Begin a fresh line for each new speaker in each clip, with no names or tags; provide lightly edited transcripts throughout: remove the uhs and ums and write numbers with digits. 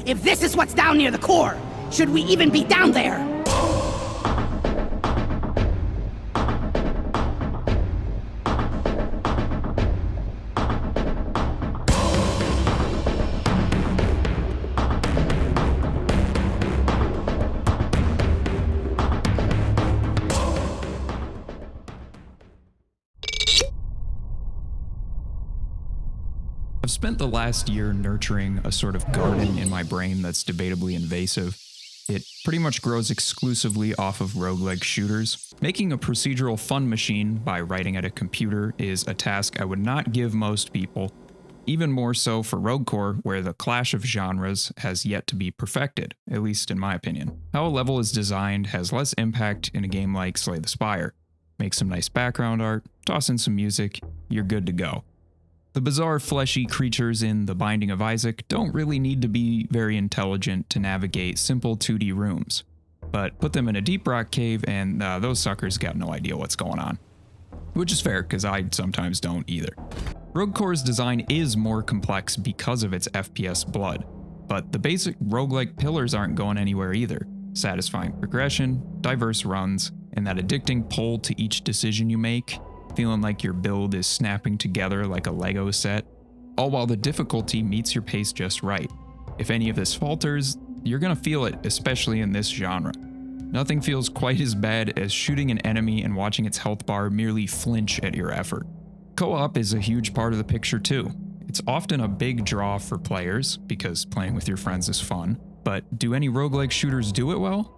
If this is what's down near the core, should we even be down there?
I've spent the last year nurturing a sort of garden in my brain that's debatably invasive. It pretty much grows exclusively off of roguelike shooters. Making a procedural fun machine by writing at a computer is a task I would not give most people, even more so for Rogue Core, where the clash of genres has yet to be perfected, at least in my opinion. How a level is designed has less impact in a game like Slay the Spire. Make some nice background art, toss in some music, you're good to go. The bizarre fleshy creatures in The Binding of Isaac don't really need to be very intelligent to navigate simple 2D rooms, but put them in a deep rock cave and those suckers got no idea what's going on. Which is fair, because I sometimes don't either. Rogue Core's design is more complex because of its FPS blood, but the basic roguelike pillars aren't going anywhere either. Satisfying progression, diverse runs, and that addicting pull to each decision you make, feeling like your build is snapping together like a Lego set, all while the difficulty meets your pace just right. If any of this falters, you're gonna feel it, especially in this genre. Nothing feels quite as bad as shooting an enemy and watching its health bar merely flinch at your effort. Co-op is a huge part of the picture too. It's often a big draw for players, because playing with your friends is fun, but do any roguelike shooters do it well?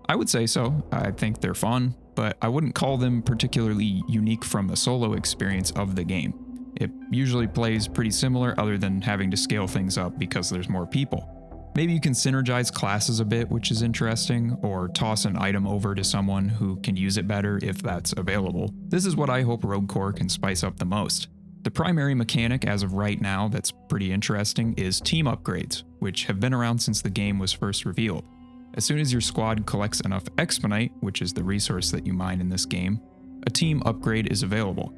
I would say so. I think they're fun, but I wouldn't call them particularly unique from the solo experience of the game. It usually plays pretty similar other than having to scale things up because there's more people. Maybe you can synergize classes a bit, which is interesting, or toss an item over to someone who can use it better if that's available. This is what I hope Rogue Core can spice up the most. The primary mechanic as of right now that's pretty interesting is team upgrades, which have been around since the game was first revealed. As soon as your squad collects enough Exponite, which is the resource that you mine in this game, a team upgrade is available.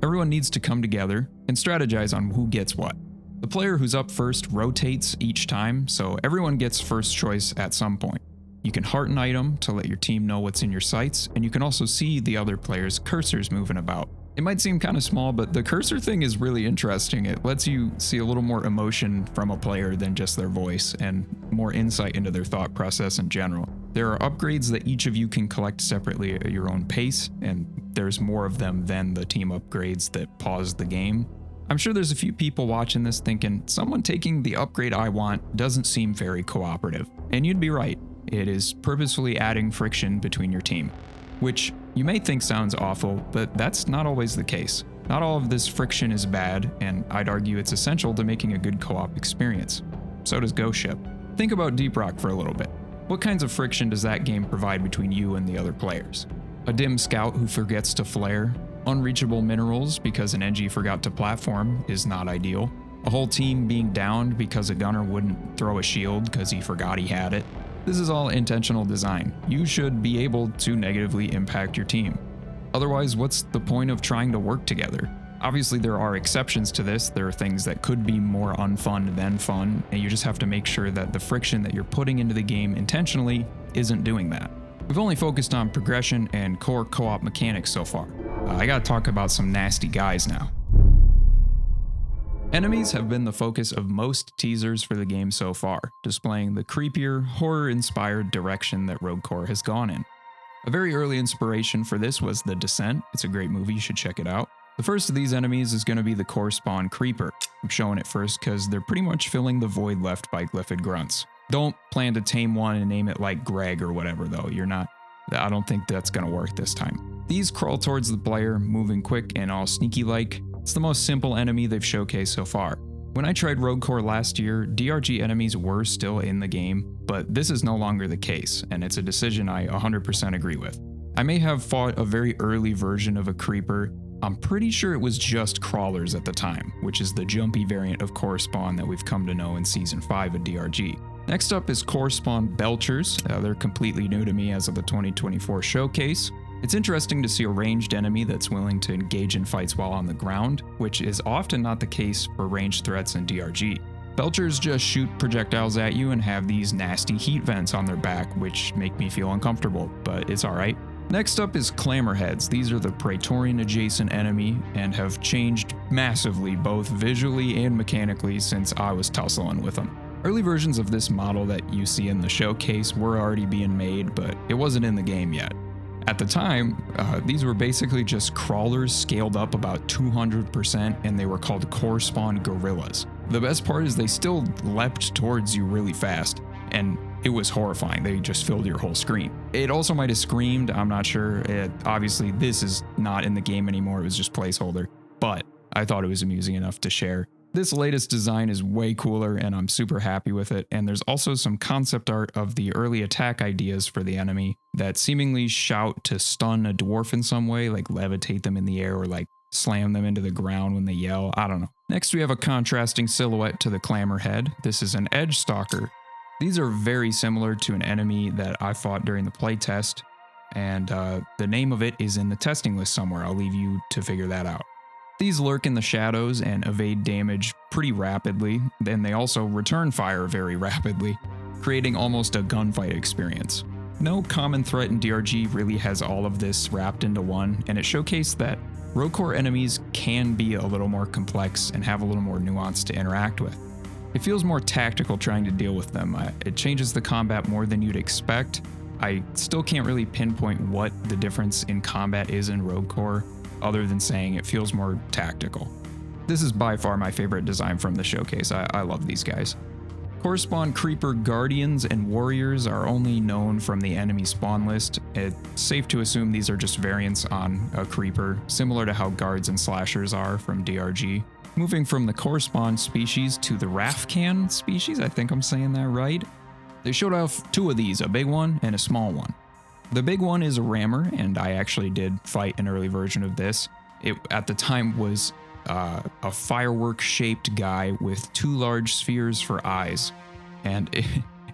Everyone needs to come together and strategize on who gets what. The player who's up first rotates each time, so everyone gets first choice at some point. You can heart an item to let your team know what's in your sights, and you can also see the other players' cursors moving about. It might seem kind of small, but the cursor thing is really interesting. It lets you see a little more emotion from a player than just their voice, and more insight into their thought process in general. There are upgrades that each of you can collect separately at your own pace, and there's more of them than the team upgrades that pause the game. I'm sure there's a few people watching this thinking, someone taking the upgrade I want doesn't seem very cooperative. And you'd be right. It is purposefully adding friction between your team, which you may think sounds awful, but that's not always the case. Not all of this friction is bad, and I'd argue it's essential to making a good co-op experience. So does Ghost Ship. Think about Deep Rock for a little bit. What kinds of friction does that game provide between you and the other players? A dim scout who forgets to flare, unreachable minerals because an NG forgot to platform is not ideal, a whole team being downed because a gunner wouldn't throw a shield because he forgot he had it. This is all intentional design. You should be able to negatively impact your team. Otherwise, what's the point of trying to work together? Obviously, there are exceptions to this. There are things that could be more unfun than fun, and you just have to make sure that the friction that you're putting into the game intentionally isn't doing that. We've only focused on progression and core co-op mechanics so far. I gotta talk about some nasty guys now. Enemies have been the focus of most teasers for the game so far, displaying the creepier, horror-inspired direction that Rogue Core has gone in. A very early inspiration for this was The Descent. It's a great movie, you should check it out. The first of these enemies is going to be the core spawn creeper. I'm showing it first because they're pretty much filling the void left by glyphid grunts. Don't plan to tame one and name it like Greg or whatever though, I don't think that's going to work this time. These crawl towards the player, moving quick and all sneaky-like. It's the most simple enemy they've showcased so far. When I tried Rogue Core last year, DRG enemies were still in the game, but this is no longer the case, and it's a decision I 100% agree with. I may have fought a very early version of a creeper. I'm pretty sure it was just crawlers at the time, which is the jumpy variant of core spawn that we've come to know in Season 5 of DRG. Next up is core spawn belchers. They're completely new to me as of the 2024 showcase. It's interesting to see a ranged enemy that's willing to engage in fights while on the ground, which is often not the case for ranged threats in DRG. Belchers just shoot projectiles at you and have these nasty heat vents on their back, which make me feel uncomfortable, but it's alright. Next up is Clamorheads. These are the Praetorian adjacent enemy and have changed massively both visually and mechanically since I was tussling with them. Early versions of this model that you see in the showcase were already being made, but it wasn't in the game yet. At the time, these were basically just crawlers scaled up about 200%, and they were called core spawn gorillas. The best part is they still leapt towards you really fast, and it was horrifying. They just filled your whole screen. It also might have screamed, I'm not sure. Obviously, this is not in the game anymore, it was just placeholder, but I thought it was amusing enough to share. This latest design is way cooler and I'm super happy with it, and there's also some concept art of the early attack ideas for the enemy that seemingly shout to stun a dwarf in some way, like levitate them in the air or like slam them into the ground when they yell, I don't know. Next we have a contrasting silhouette to the Clamorhead. This is an Edge Stalker. These are very similar to an enemy that I fought during the playtest, and the name of it is in the testing list somewhere. I'll leave you to figure that out. These lurk in the shadows and evade damage pretty rapidly, and they also return fire very rapidly, creating almost a gunfight experience. No common threat in DRG really has all of this wrapped into one, and it showcased that Rogue Core enemies can be a little more complex and have a little more nuance to interact with. It feels more tactical trying to deal with them. It changes the combat more than you'd expect. I still can't really pinpoint what the difference in combat is in Rogue Core, other than saying it feels more tactical. This is by far my favorite design from the showcase. I love these guys. Core spawn Creeper Guardians and Warriors are only known from the enemy spawn list. It's safe to assume these are just variants on a Creeper, similar to how Guards and Slashers are from DRG. Moving from the core spawn species to the Rafcan species, I think I'm saying that right. They showed off two of these, a big one and a small one. The big one is a rammer, and I actually did fight an early version of this. It, at the time, was a firework-shaped guy with two large spheres for eyes. And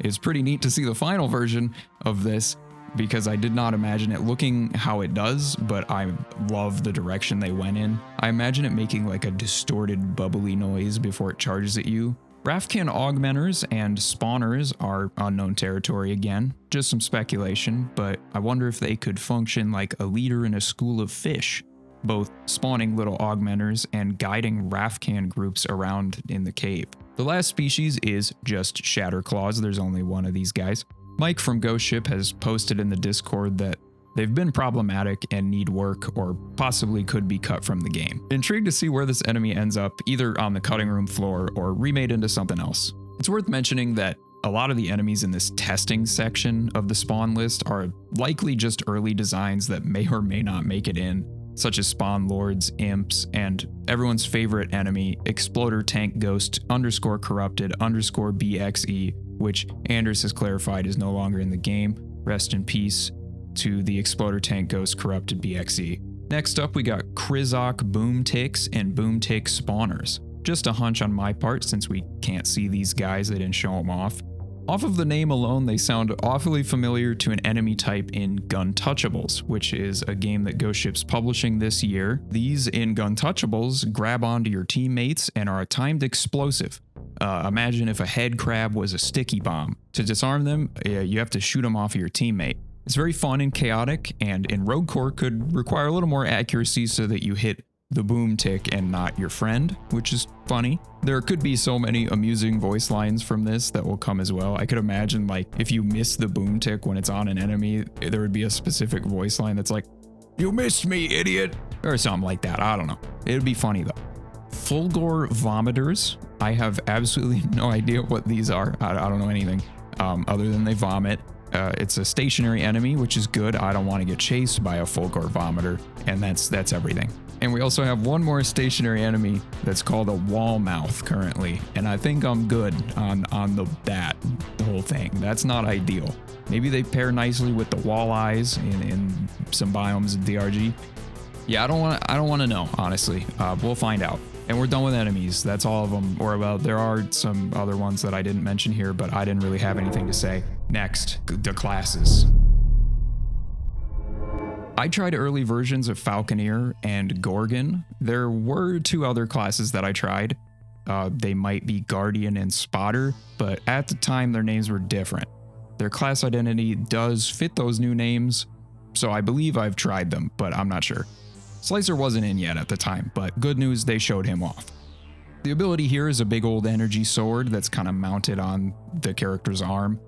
it's pretty neat to see the final version of this, because I did not imagine it looking how it does, but I love the direction they went in. I imagine it making like a distorted, bubbly noise before it charges at you. Rafcan augmenters and spawners are unknown territory again, just some speculation, but I wonder if they could function like a leader in a school of fish, both spawning little augmenters and guiding Rafcan groups around in the cave. The last species is just Shatterclaws. There's only one of these guys. Mike from Ghost Ship has posted in the Discord that they've been problematic and need work, or possibly could be cut from the game. Intrigued to see where this enemy ends up, either on the cutting room floor or remade into something else. It's worth mentioning that a lot of the enemies in this testing section of the spawn list are likely just early designs that may or may not make it in, such as Spawn Lords, Imps, and everyone's favorite enemy, Exploder Tank Ghost _corrupted_BXE, which Anders has clarified is no longer in the game. Rest in peace to the Exploder Tank Ghost Corrupted BXE. Next up, we got Krizok Boomticks and Boomtick Spawners. Just a hunch on my part, since we can't see these guys, they didn't show them off. Off of the name alone, they sound awfully familiar to an enemy type in Guntouchables, which is a game that Ghost Ship's publishing this year. These in Guntouchables grab onto your teammates and are a timed explosive. Imagine if a head crab was a sticky bomb. To disarm them, you have to shoot them off of your teammate. It's very fun and chaotic, and in Rogue Core could require a little more accuracy so that you hit the boom tick and not your friend, which is funny. There could be so many amusing voice lines from this that will come as well. I could imagine, like, if you miss the boom tick when it's on an enemy, there would be a specific voice line that's like, "You missed me, idiot," or something like that. I don't know. It would be funny though. Fulgor Vomiters. I have absolutely no idea what these are. I don't know anything other than they vomit. It's a stationary enemy, which is good. I don't want to get chased by a Fulgor Vomiter, and that's everything. And we also have one more stationary enemy that's called a Wallmouth currently, and I think I'm good on the whole thing. That's not ideal. Maybe they pair nicely with the Walleyes in some biomes in DRG. Yeah, I don't want to know, honestly. We'll find out. And we're done with enemies. That's all of them. Or, well, there are some other ones that I didn't mention here, but I didn't really have anything to say. Next, the classes. I tried early versions of Falconeer and Gorgon. There were two other classes that I tried. they might be Guardian and Spotter, but at the time their names were different. Their class identity does fit those new names, so I believe I've tried them, but I'm not sure. Slicer wasn't in yet at the time, but good news, they showed him off. The ability here is a big old energy sword that's kind of mounted on the character's arm.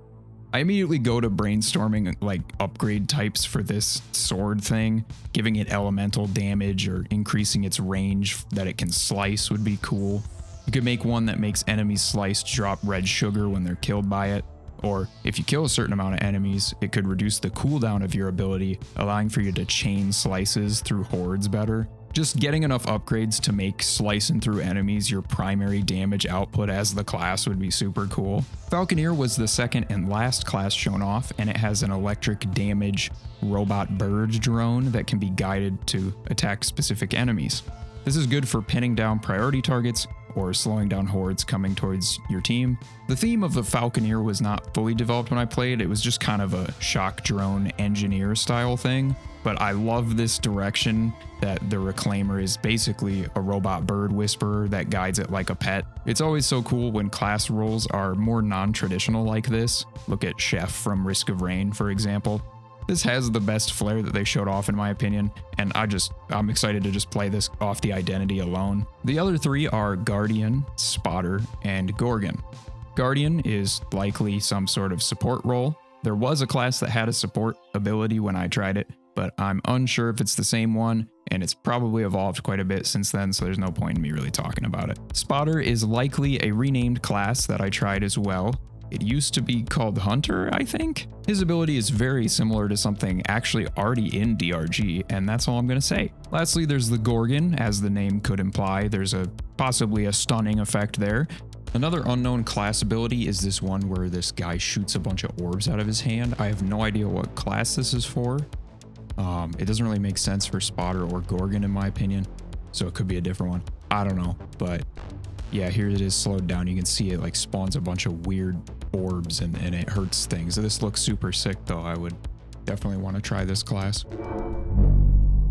I immediately go to brainstorming like upgrade types for this sword thing. Giving it elemental damage or increasing its range that it can slice would be cool. You could make one that makes enemies sliced drop red sugar when they're killed by it. Or if you kill a certain amount of enemies, it could reduce the cooldown of your ability, allowing for you to chain slices through hordes better. Just getting enough upgrades to make slicing through enemies your primary damage output as the class would be super cool. Falconeer was the second and last class shown off, and it has an electric damage robot bird drone that can be guided to attack specific enemies. This is good for pinning down priority targets or slowing down hordes coming towards your team. The theme of the Falconeer was not fully developed when I played, it was just kind of a shock drone engineer style thing. But I love this direction that the Reclaimer is basically a robot bird whisperer that guides it like a pet. It's always so cool when class roles are more non-traditional like this. Look at Chef from Risk of Rain, for example. This has the best flair that they showed off in my opinion, and I'm excited to just play this off the identity alone. The other three are Guardian, Spotter, and Gorgon. Guardian is likely some sort of support role. There was a class that had a support ability when I tried it, but I'm unsure if it's the same one, and it's probably evolved quite a bit since then, so there's no point in me really talking about it. Spotter is likely a renamed class that I tried as well. It used to be called Hunter, I think? His ability is very similar to something actually already in DRG, and that's all I'm gonna say. Lastly, there's the Gorgon, as the name could imply. There's possibly a stunning effect there. Another unknown class ability is this one where this guy shoots a bunch of orbs out of his hand. I have no idea what class this is for. It doesn't really make sense for Spotter or Gorgon in my opinion, so it could be a different one. I don't know, but yeah, here it is slowed down. You can see it like spawns a bunch of weird orbs and it hurts things. This looks super sick though. I would definitely want to try this class.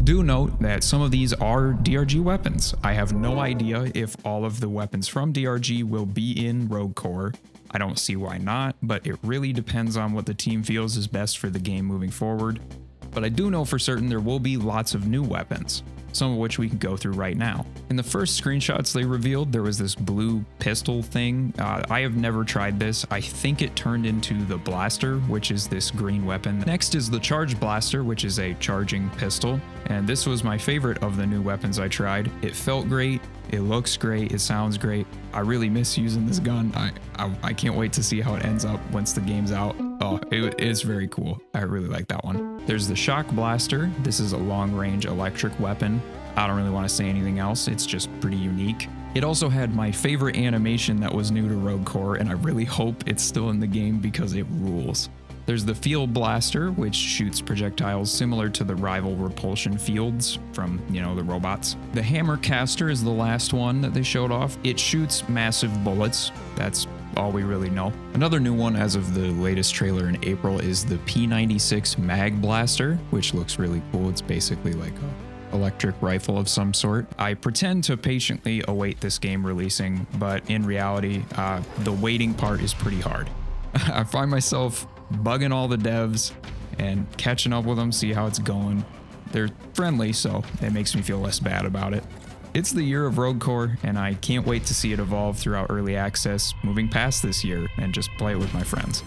Do note that some of these are DRG weapons. I have no idea if all of the weapons from DRG will be in Rogue Core. I don't see why not, but it really depends on what the team feels is best for the game moving forward. But I do know for certain there will be lots of new weapons, some of which we can go through right now. In the first screenshots they revealed, there was this blue pistol thing. I have never tried this. I think it turned into the blaster, which is this green weapon. Next is the charge blaster, which is a charging pistol. And this was my favorite of the new weapons I tried. It felt great. It looks great. It sounds great. I really miss using this gun. I can't wait to see how it ends up once the game's out. Oh, it's very cool. I really like that one. There's the shock blaster. This is a long-range electric weapon. I don't really want to say anything else. It's just pretty unique. It also had my favorite animation that was new to Rogue Core, and I really hope it's still in the game because it rules. There's the field blaster, which shoots projectiles similar to the rival repulsion fields from, the robots. The hammer caster is the last one that they showed off. It shoots massive bullets. That's all we really know. Another new one as of the latest trailer in April is the P96 mag blaster, which looks really cool. It's basically like a electric rifle of some sort. I pretend to patiently await this game releasing, but in reality, the waiting part is pretty hard. I find myself bugging all the devs and catching up with them, see how it's going. They're friendly, so it makes me feel less bad about it. It's the year of Rogue Core, and I can't wait to see it evolve throughout early access, moving past this year, and just play it with my friends.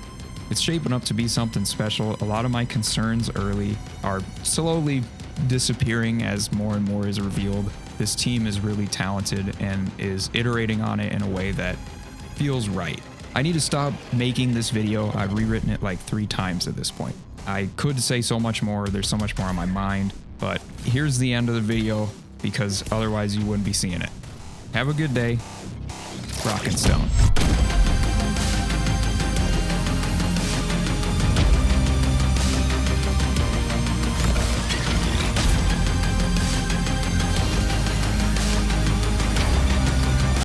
It's shaping up to be something special. A lot of my concerns early are slowly disappearing as more and more is revealed. This team is really talented and is iterating on it in a way that feels right. I need to stop making this video. I've rewritten it like 3 times at this point. I could say so much more. There's so much more on my mind, but here's the end of the video because otherwise you wouldn't be seeing it. Have a good day. Rock and Stone.